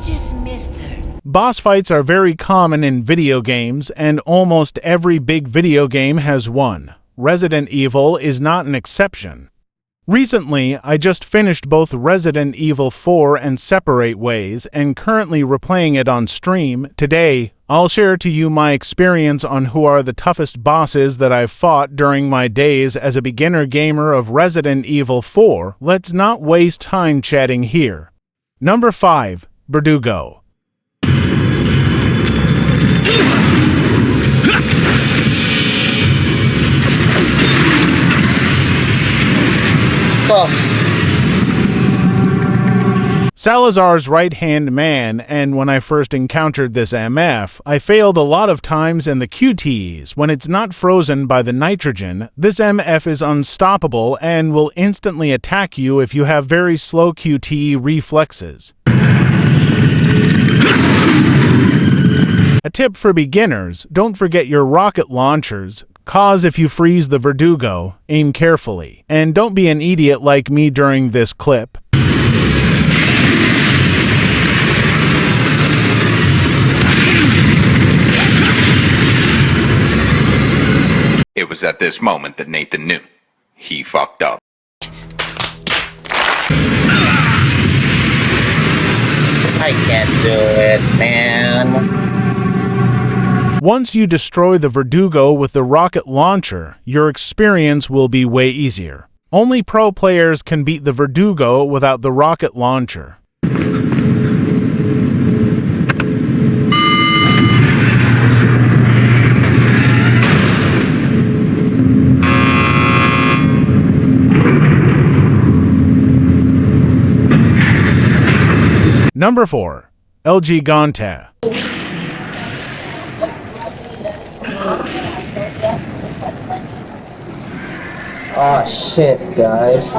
just missed her. Boss fights are very common in video games, and almost every big video game has one. Resident Evil is not an exception. Recently, I just finished both Resident Evil 4 and Separate Ways, and currently replaying it on stream. Today, I'll share to you my experience on who are the toughest bosses that I've fought during my days as a beginner gamer of Resident Evil 4. Let's not waste time chatting here. Number 5. Verdugo. Salazar's right-hand man, and when I first encountered this MF, I failed a lot of times in the QTEs. When it's not frozen by the nitrogen, this MF is unstoppable and will instantly attack you if you have very slow QTE reflexes. A tip for beginners, don't forget your rocket launchers, cause if you freeze the Verdugo, aim carefully. And don't be an idiot like me during this clip. It was at this moment that Nathan knew. He fucked up. I can't do it, man. Once you destroy the Verdugo with the rocket launcher, your experience will be way easier. Only pro players can beat the Verdugo without the rocket launcher. Number 4. El Gigante. Oh shit, guys.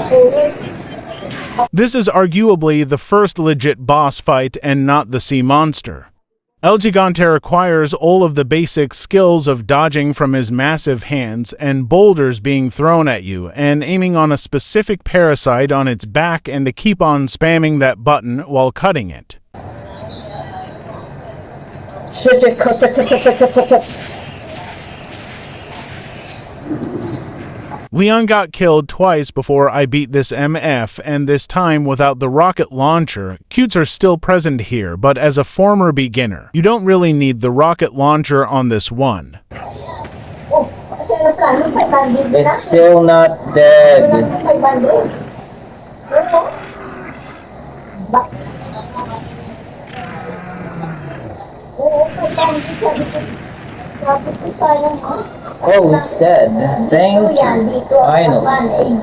This is arguably the first legit boss fight and not the sea monster. El Gigante requires all of the basic skills of dodging from his massive hands and boulders being thrown at you and aiming on a specific parasite on its back and to keep on spamming that button while cutting it. Shit, cut. Leon got killed twice before I beat this MF, and this time without the rocket launcher. Cutes are still present here, but as a former beginner, you don't really need the rocket launcher on this one. It's still not dead. Oh, it's dead. Thank you. Finally.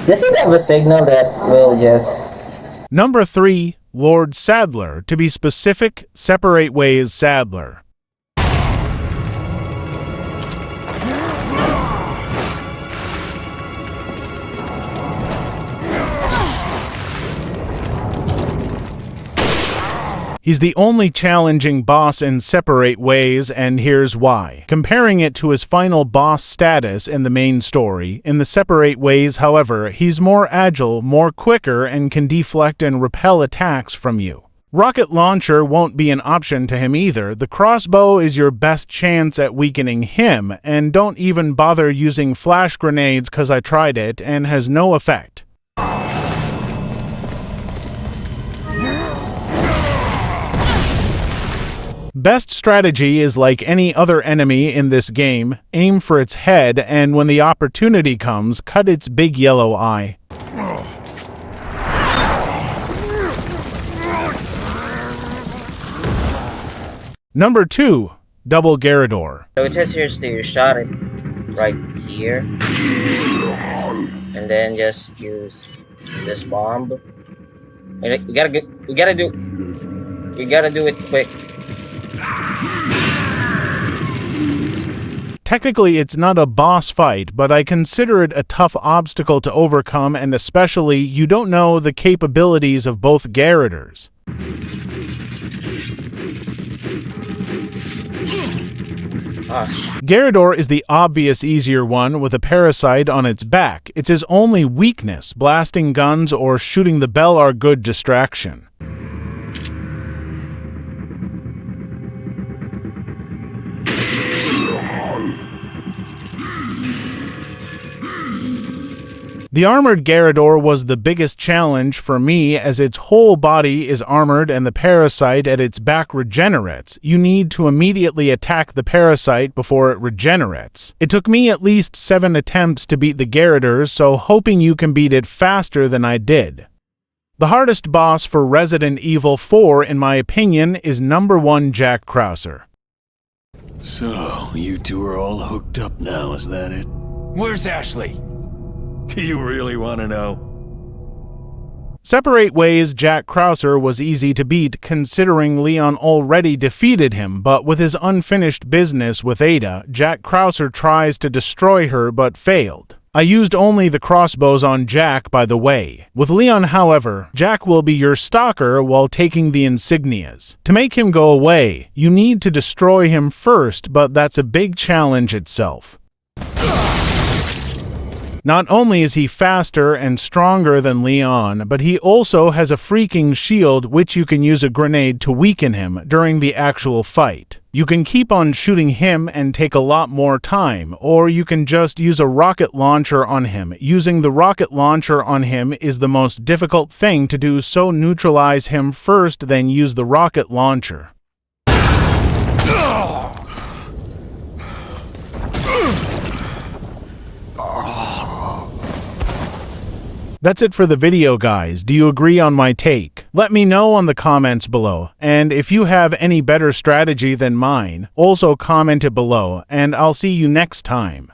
Does it have a signal that will just... Number 3. Lord Sadler. To be specific, Separate Ways Sadler. He's the only challenging boss in Separate Ways, and here's why. Comparing it to his final boss status in the main story, in the Separate Ways, however, he's more agile, more quicker, and can deflect and repel attacks from you. Rocket launcher won't be an option to him either. The crossbow is your best chance at weakening him, and don't even bother using flash grenades cause I tried it and has no effect. Best strategy is like any other enemy in this game, aim for its head, and when the opportunity comes, cut its big yellow eye. Number 2. Double Garrador. So it says here, so you shot it right here. And then just use this bomb. And we gotta do it quick. Technically, it's not a boss fight, but I consider it a tough obstacle to overcome, and especially you don't know the capabilities of both Garradors. Gosh. Gyarados is the obvious easier one with a parasite on its back. It's his only weakness. Blasting guns or shooting the bell are good distraction. The armored Gyarados was the biggest challenge for me as its whole body is armored and the parasite at its back regenerates. You need to immediately attack the parasite before it regenerates. It took me at least 7 attempts to beat the Gyarados, so hoping you can beat it faster than I did. The hardest boss for Resident Evil 4, in my opinion, is number 1 Jack Krauser. So, you two are all hooked up now, is that it? Where's Ashley? Do you really want to know? Separate ways, Jack Krauser was easy to beat considering Leon already defeated him, but with his unfinished business with Ada, Jack Krauser tries to destroy her but failed. I used only the crossbows on Jack, by the way. With Leon, however, Jack will be your stalker while taking the insignias. To make him go away, you need to destroy him first, but that's a big challenge itself. Not only is he faster and stronger than Leon, but he also has a freaking shield which you can use a grenade to weaken him during the actual fight. You can keep on shooting him and take a lot more time, or you can just use a rocket launcher on him. Using the rocket launcher on him is the most difficult thing to do, so neutralize him first, then use the rocket launcher. That's it for the video, guys. Do you agree on my take? Let me know on the comments below, and if you have any better strategy than mine, also comment it below, and I'll see you next time.